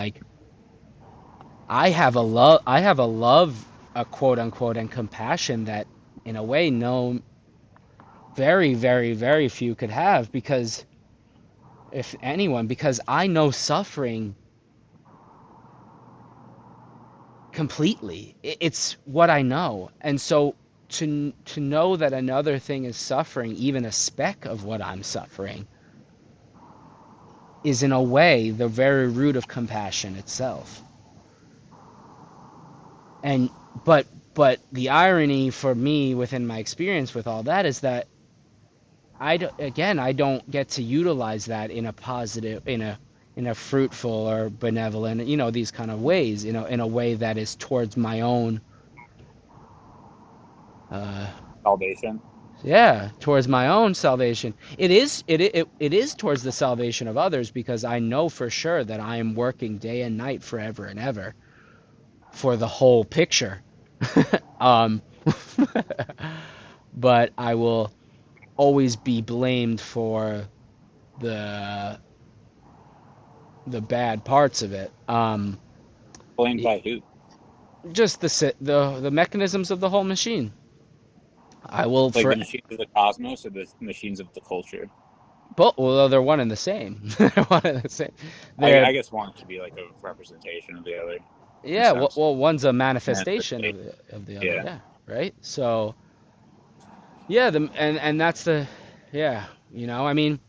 like I have a love, a quote unquote, and compassion that in a way no very, very, very few could have, because if anyone, because I know suffering completely. It's what I know. And so to know that another thing is suffering, even a speck of what I'm suffering, is in a way the very root of compassion itself. And but but the irony for me within my experience with all that is that I don't get to utilize that in a positive, in a fruitful or benevolent, these kind of ways, in a way that is towards my own uh Salvation. yeah, towards my own salvation. It is towards the salvation of others, because I know for sure that I am working day and night forever and ever for the whole picture. um but I will always be blamed for the the bad parts of it. Blamed by who? Just the mechanisms of the whole machine. I will Like for the machines of the cosmos or the machines of the culture? both. Well, they're one and the same. They're one and the same. They're I guess one could be like a representation of the other in a Yeah, well, sense. well, one's a manifestation Manifestation. of the other. Yeah. Yeah, right. So yeah, and that's the yeah. I mean,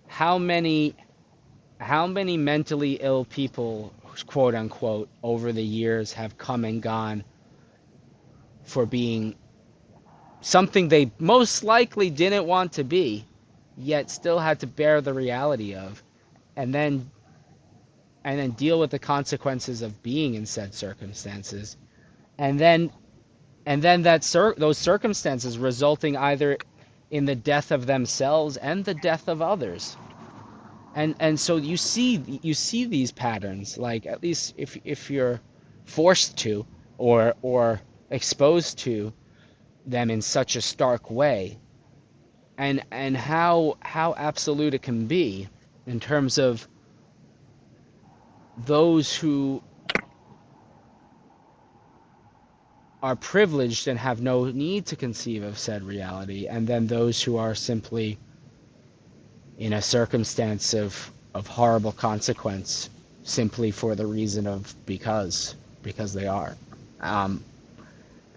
how many how many mentally ill people, quote unquote, over the years have come and gone for being something they most likely didn't want to be, yet still had to bear the reality of, and then deal with the consequences of being in said circumstances, and then those circumstances resulting either in the death of themselves and the death of others. And so you see these patterns, like, at least if you're forced to, or exposed to them in such a stark way, and how absolute it can be in terms of those who are privileged and have no need to conceive of said reality, and then those who are simply in a circumstance of horrible consequence, simply for the reason of because they are. um,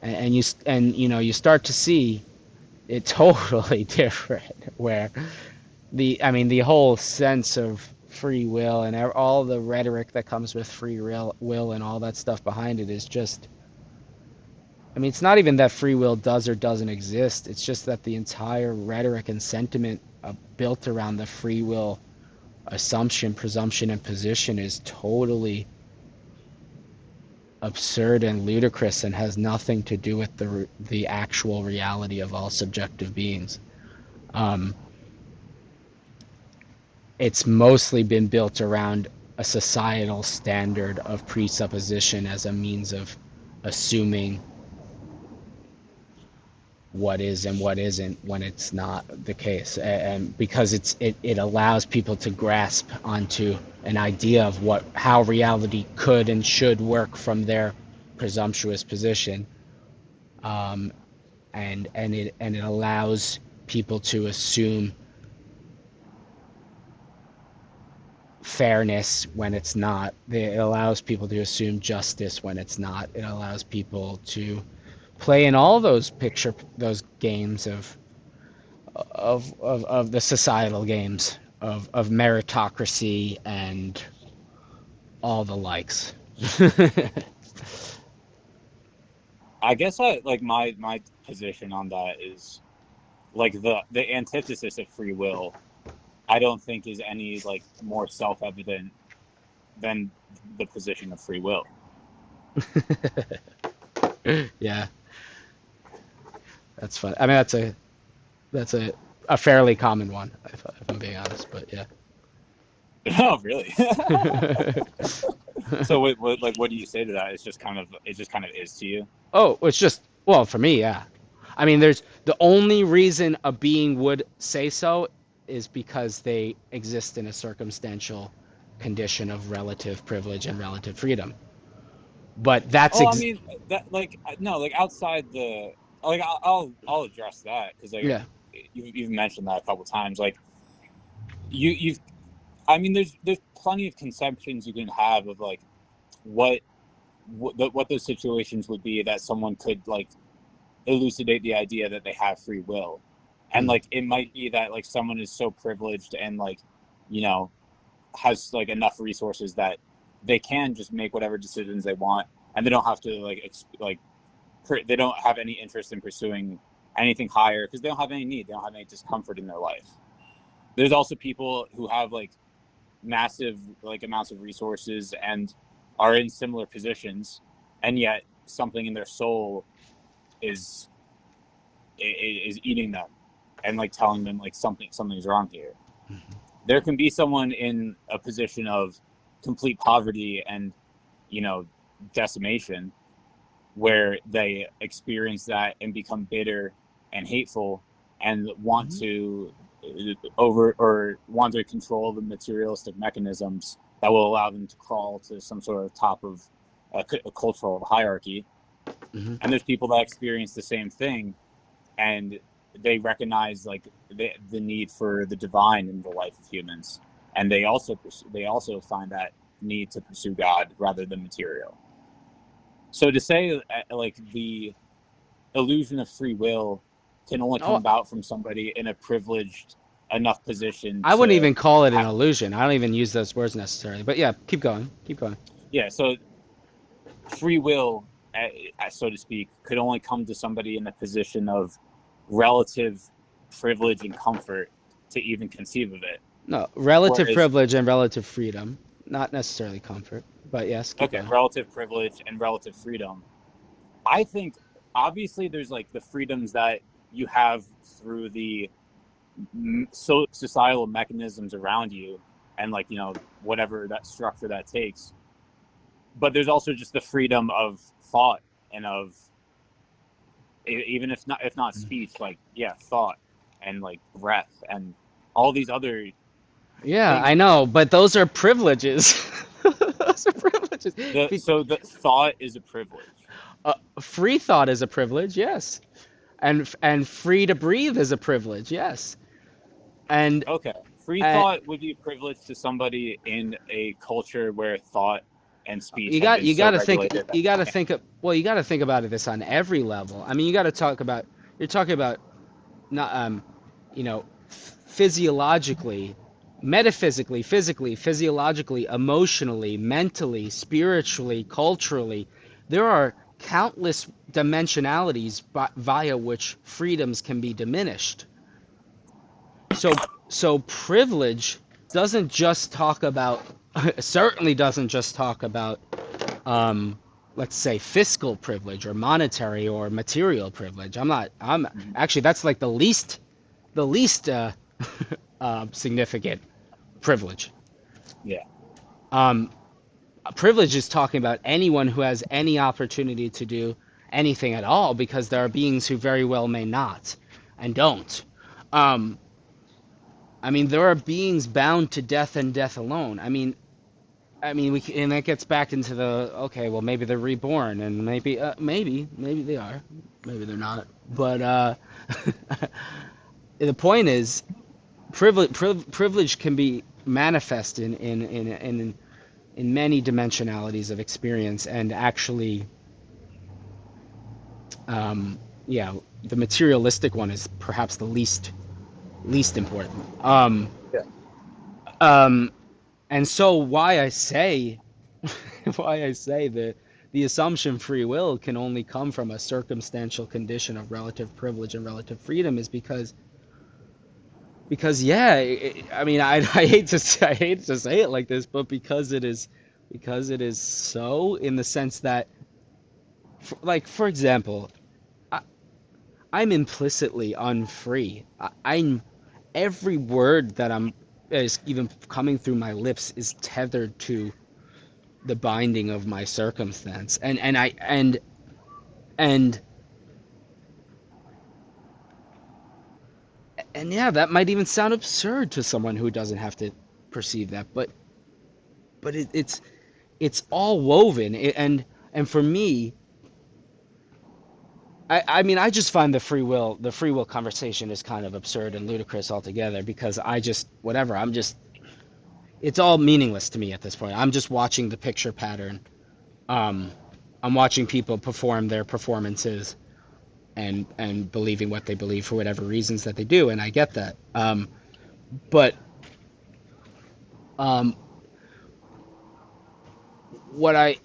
and you start to see it totally different, where the whole sense of free will and all the rhetoric that comes with free will and all that stuff behind it is just, it's not even that free will does or doesn't exist. It's just that the entire rhetoric and sentiment built around the free will assumption, presumption, and position is totally absurd and ludicrous, and has nothing to do with the actual reality of all subjective beings. Um, it's mostly been built around a societal standard of presupposition as a means of assuming what is and what isn't when it's not the case, and because it allows people to grasp onto an idea of what how reality could and should work from their presumptuous position, um, and it allows people to assume fairness when it's not. It allows people to assume justice when it's not. It allows people to play in all those games of the societal games of meritocracy and all the likes. I guess I like my position on that is like the antithesis of free will. I don't think is any like more self evident than the position of free will. Yeah, that's fun. I mean, that's a fairly common one, if I'm being honest. But yeah. Oh, really? So what do you say to that? It just kind of is to you. Oh, it's just, well, for me, yeah. I mean, there's the only reason a being would say so is because they exist in a circumstantial condition of relative privilege and relative freedom. But that's Oh, I mean that like no, like outside the like I'll address that because like yeah. you've mentioned that a couple times. Like you've I mean there's plenty of conceptions you can have of like what what those situations would be that someone could like elucidate the idea that they have free will, and Mm, like it might be that like someone is so privileged and like you know has like enough resources that they can just make whatever decisions they want and they don't have to like they don't have any interest in pursuing anything higher because they don't have any need, they don't have any discomfort in their life. There's also people who have like massive like amounts of resources and are in similar positions, and yet something in their soul is is eating them and like telling them like something's wrong here. There can be someone in a position of complete poverty and you know decimation where they experience that and become bitter and hateful and want mhm, to over or want to control the materialistic mechanisms that will allow them to crawl to some sort of top of a cultural hierarchy. mhm. And there's people that experience the same thing and they recognize like the need for the divine in the life of humans, and they also find that need to pursue God rather than material. So to say like the illusion of free will can only come Oh, about from somebody in a privileged enough position I wouldn't to even call it an have, illusion. I don't even use those words necessarily. But yeah, keep going. Keep going. yeah, so free will, so to speak, could only come to somebody in a position of relative privilege and comfort to even conceive of it. No, relative Whereas, privilege and relative freedom, not necessarily comfort. But yes, keep okay, going. relative privilege and relative freedom, I think obviously there's like the freedoms that you have through the societal mechanisms around you and like, you know, whatever that structure that takes. But there's also just the freedom of thought and of even if not speech, like yeah, thought and like breath and all these other Yeah, I things. know, but those are privileges. Those are privileges. The thought is a privilege. Free thought is a privilege, yes, and free to breathe is a privilege, yes, and Okay. Free and thought would be a privilege to somebody in a culture where thought and speech you have got been you so got to think regulated that you got you to can't. think of well you got to think about it this on every level. I mean, you got to talk about you're talking about not you know physiologically, metaphysically, physically, physiologically, emotionally, mentally, spiritually, culturally. There are countless dimensionalities via which freedoms can be diminished. So privilege doesn't just talk about certainly doesn't just talk about um, let's say fiscal privilege or monetary or material privilege. I'm Mhm. actually that's like the least significant privilege. Yeah. Um, Privilege is talking about anyone who has any opportunity to do anything at all, because there are beings who very well may not and don't. Um, I mean, there are beings bound to death and death alone. And that gets back into the okay, well, maybe they're reborn, and maybe they are, maybe they're not. But the point is, privilege can be manifest in many dimensionalities of experience, and actually, um, yeah, the materialistic one is perhaps the least important. Yeah. Um, and so why I say that the assumption free will can only come from a circumstantial condition of relative privilege and relative freedom is because yeah, I mean, I hate to say it like this, but because it is so, in the sense that, like, for example, I, I'm implicitly unfree. I'm every word that is even coming through my lips is tethered to the binding of my circumstance, and and yeah, that might even sound absurd to someone who doesn't have to perceive that, but but it's all woven. And for me, I mean, I just find the free will conversation is kind of absurd and ludicrous altogether because I just whatever I'm just it's all meaningless to me at this point. I'm just watching the picture pattern. Um, I'm watching people perform their performances and believing what they believe for whatever reasons that they do, and I get that. But um, what I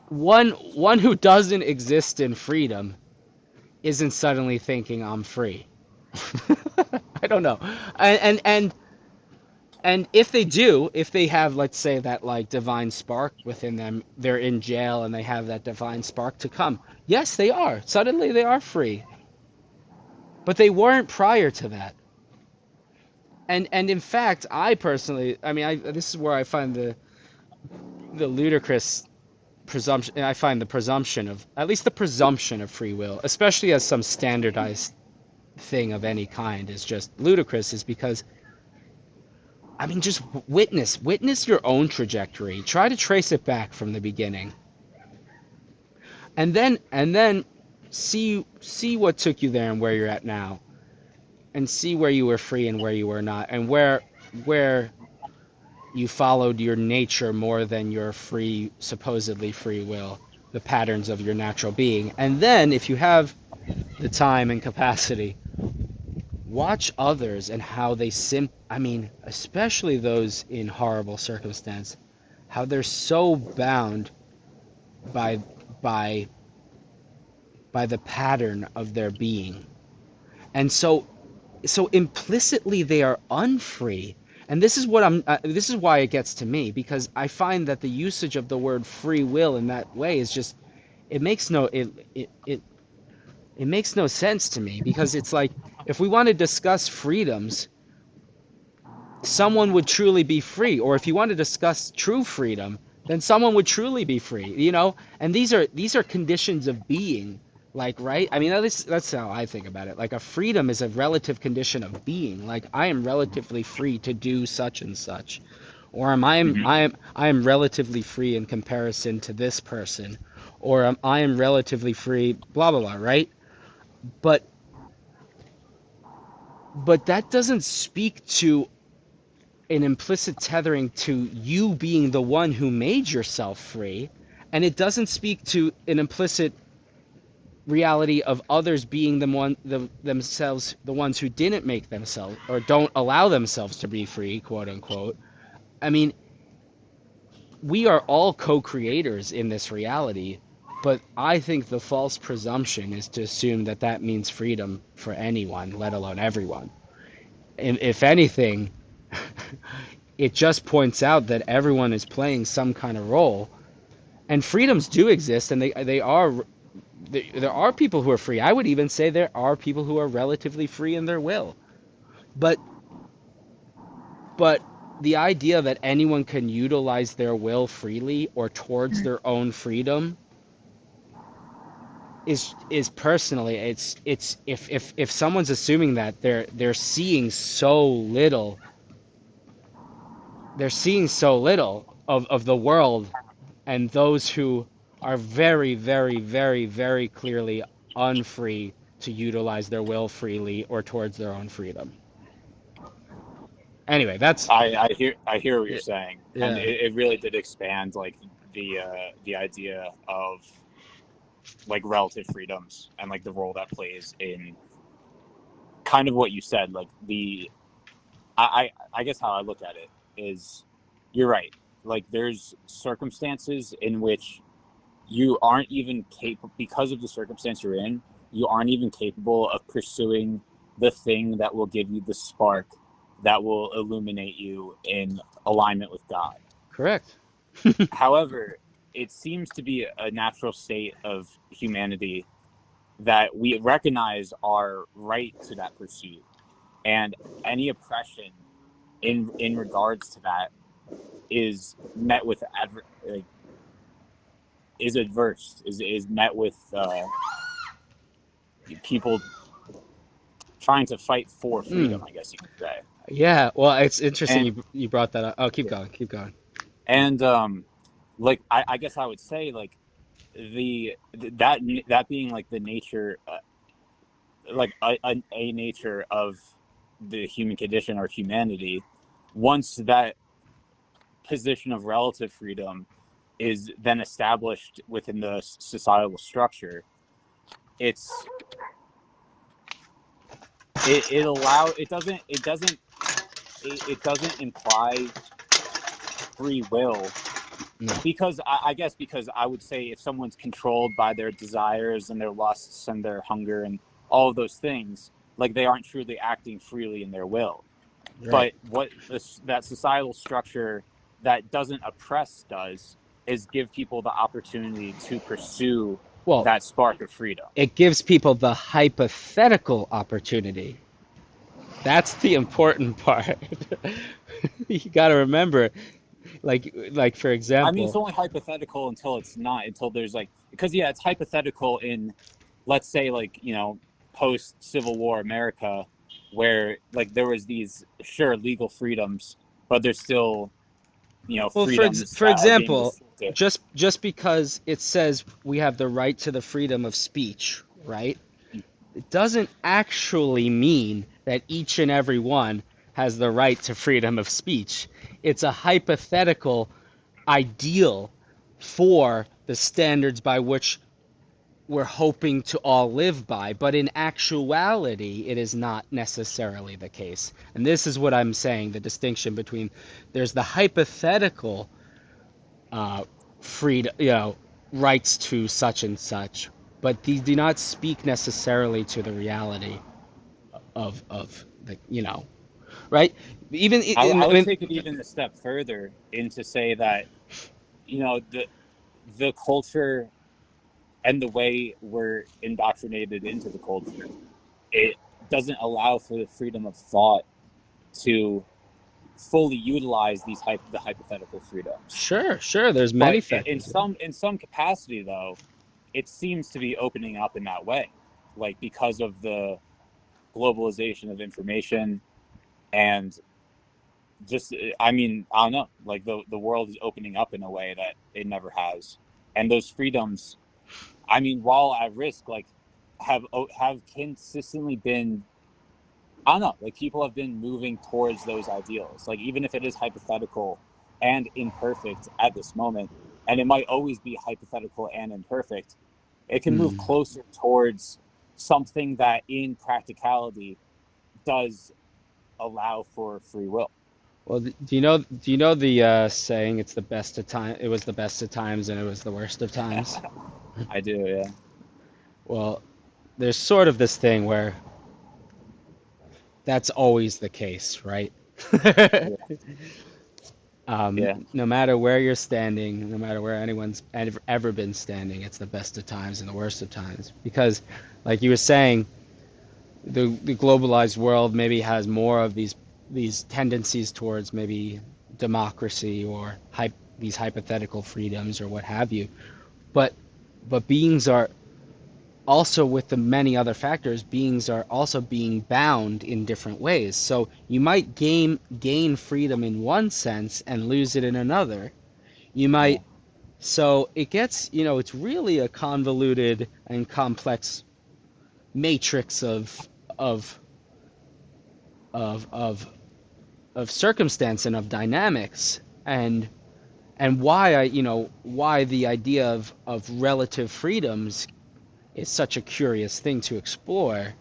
one who doesn't exist in freedom isn't suddenly thinking I'm free. I don't know. And if they do, if they have, let's say, that like divine spark within them, they're in jail and they have that divine spark to come. Yes, they are. Suddenly they are free. But they weren't prior to that. And in fact, I personally, I mean, this is where I find the ludicrous presumption. I find the presumption of at least the presumption of free will, especially as some standardized thing of any kind, is just ludicrous. Is because I mean, just witness your own trajectory. Try to trace it back from the beginning, and then see what took you there and where you're at now, and see where you were free and where you were not, and where you followed your nature more than your supposedly free will, the patterns of your natural being. And then, if you have the time and capacity, watch others and how I mean, especially those in horrible circumstance, how they're so bound by by by the pattern of their being. And so implicitly they are unfree. And this is why it gets to me, because I find that the usage of the word free will in that way is just it makes no it makes no sense to me, because it's like if we want to discuss freedoms, someone would truly be free. Or if you want to discuss true freedom, then someone would truly be free, and these are conditions of being, like, right? I mean, that's how I think about it. Like, a freedom is a relative condition of being. Like, I am relatively free to do such and such, or Hmm. I am relatively free in comparison to this person, or I am relatively free, blah blah blah, right? but but that doesn't speak to an implicit tethering to you being the one who made yourself free, and it doesn't speak to an implicit reality of others being themselves the ones who didn't make themselves or don't allow themselves to be free, quote unquote. I mean, we are all co-creators in this reality, but I think the false presumption is to assume that that means freedom for anyone, let alone everyone. And if anything, it just points out that everyone is playing some kind of role, and freedoms do exist, and they are there are people who are free. I would even say there are people who are relatively free in their will. But but the idea that anyone can utilize their will freely or towards their own freedom is personally, it's if someone's assuming that, they're seeing so little of the world and those who are very, very, very, very clearly unfree to utilize their will freely or towards their own freedom. Anyway, that's I hear what you're saying, and yeah, it really did expand like the idea of like relative freedoms and like the role that plays in kind of what you said. Like I guess how I look at it is you're right. Like there's circumstances in which you aren't even capable, because of the circumstance you're in, you aren't even capable of pursuing the thing that will give you the spark that will illuminate you in alignment with God. correct. However, it seems to be a natural state of humanity that we recognize our right to that pursuit, and any oppression in regards to that is met with like, is adverse, is met with people trying to fight for Mm. freedom, I guess you could say. Yeah, well, it's interesting And you brought that up. Oh, keep yeah. going, keep going. And like I guess I would say like that that being like the nature like a nature of the human condition or humanity, once that position of relative freedom is then established within the societal structure, it's it allow it doesn't imply free will, No. because I guess because I would say if someone's controlled by their desires and their lusts and their hunger and all of those things, like they aren't truly acting freely in their will. Right. But what that societal structure that doesn't oppress does is give people the opportunity to pursue Well, that spark of freedom. it gives people the hypothetical opportunity. That's the important part. You got to remember, like for I mean, it's example, only hypothetical until it's not, until there's like, because yeah, it's hypothetical in, let's say, like, post Civil War America, where like there was these, sure, legal freedoms, but there's still, well, freedoms for that are being example, restricted. just because it says we have the right to the freedom of speech, right? It doesn't actually mean that each and every one has the right to freedom of speech. It's a hypothetical ideal for the standards by which we're hoping to all live by, but in actuality, it is not necessarily the case. And this is what I'm saying, the distinction between there's the hypothetical uh, freedom, rights to such and such, but these do not speak necessarily to the reality of the, right? Even I I would mean, take it even a step further and to say that, the culture and the way we're indoctrinated into the culture, it doesn't allow for the freedom of thought to fully utilize the hypothetical freedoms. sure, sure, there's many But factors. in some capacity, though, it seems to be opening up in that way, like because of the globalization of information and just, I mean, I don't know, like the world is opening up in a way that it never has, and those freedoms, I mean, while at risk, like have consistently been, I don't know, like people have been moving towards those ideals. Like even if it is hypothetical and imperfect at this moment, and it might always be hypothetical and imperfect, it can move Hmm. closer towards something that in practicality does allow for free will. Well, do you know the saying? It's the best of time. It was the best of times, and it was the worst of times. I do, yeah. Well, there's sort of this thing where that's always the case, right? Yeah. Um, Yeah. no matter where you're standing, no matter where anyone's ever been standing, it's the best of times and the worst of times. Because, like you were saying, the globalized world maybe has more of these tendencies towards maybe democracy or these hypothetical freedoms or what have you. But beings are also, with the many other factors, beings are also being bound in different ways. So you might gain freedom in one sense and lose it in another. You Yeah. might so it gets, it's really a convoluted and complex matrix of of of of circumstance and of dynamics, and why the idea of relative freedoms is such a curious thing to explore,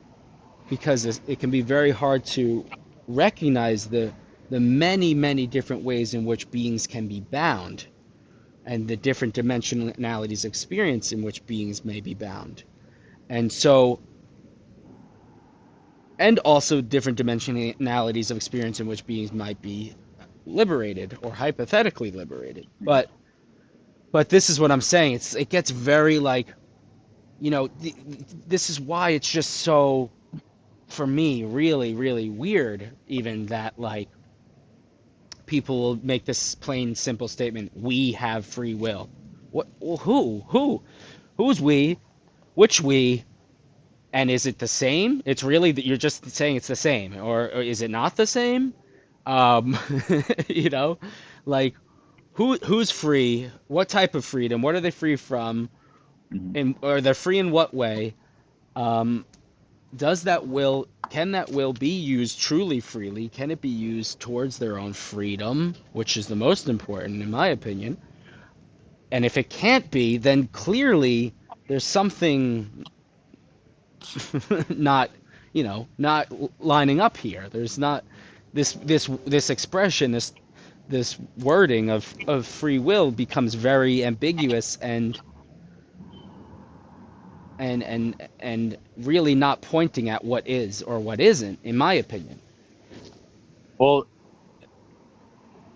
because it can be very hard to recognize the many different ways in which beings can be bound, and the different dimensionalities of experience in which beings may be bound. And so, and also different dimensionalities of experience in which beings might be liberated or hypothetically liberated. But this is what I'm saying. It gets very like, this is why it's just so, for me, really weird, even that like people will make this plain simple statement: we have free will. What? Well, who's we? Which we? And is it the same? It's really that you're just saying it's the same, or is it not the same? Um, you know, like who's free? What type of freedom? What are they free from? Mhm. And are they free in what way? Um, does that will can that will be used truly freely? Can it be used towards their own freedom, which is the most important in my opinion? And if it can't be, then clearly there's something not, not lining up here. There's not this expression, this wording of free will becomes very ambiguous and really not pointing at what is or what isn't, in my opinion. Well,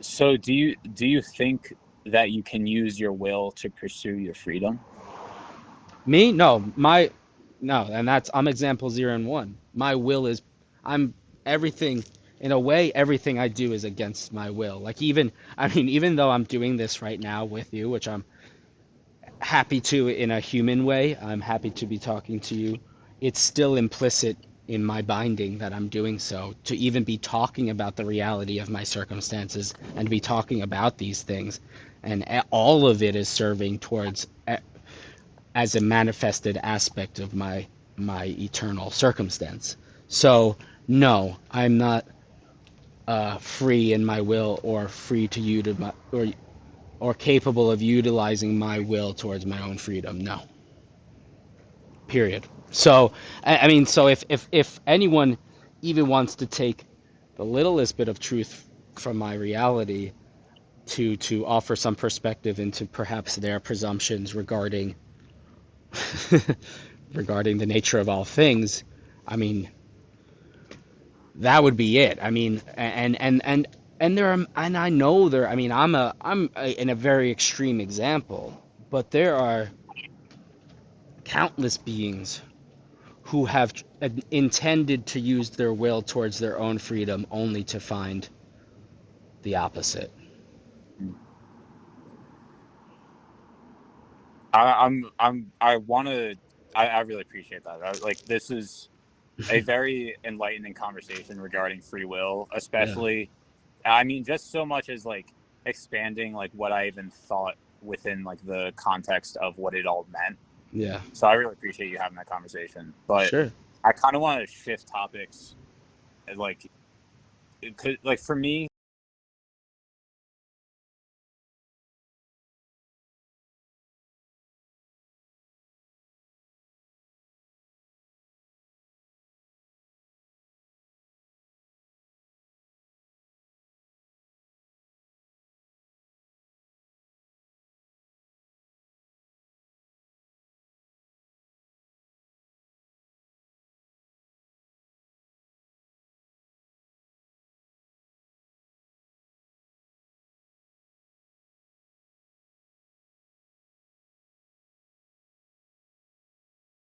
so do you think that you can use your will to pursue your freedom? Me? No, and that's I'm example zero and one. My will is I'm everything in a way, everything I do is against my will. Like even though I'm doing this right now with you, which I'm happy to in a human way, I'm happy to be talking to you. It's still implicit in my binding that I'm doing so. To even be talking about the reality of my circumstances and to be talking about these things, and all of it is serving towards as a manifested aspect of my eternal circumstance. So no, I'm not free in my will or free to or capable of utilizing my will towards my own freedom. No, period. So I mean, so if anyone even wants to take the littlest bit of truth from my reality to offer some perspective into perhaps their presumptions regarding the nature of all things, I mean, that would be it. I mean, and there are, and I know there. I mean, in a very extreme example, but there are countless beings who have intended to use their will towards their own freedom only to find the opposite. I want to. I really appreciate that. Like this is a very enlightening conversation regarding free will, Yeah, especially. I mean, just so much as like expanding like what I even thought within like the context of what it all meant. yeah, So I really appreciate you having that conversation. But sure. I kind of want to shift topics. Like, it could, like for me,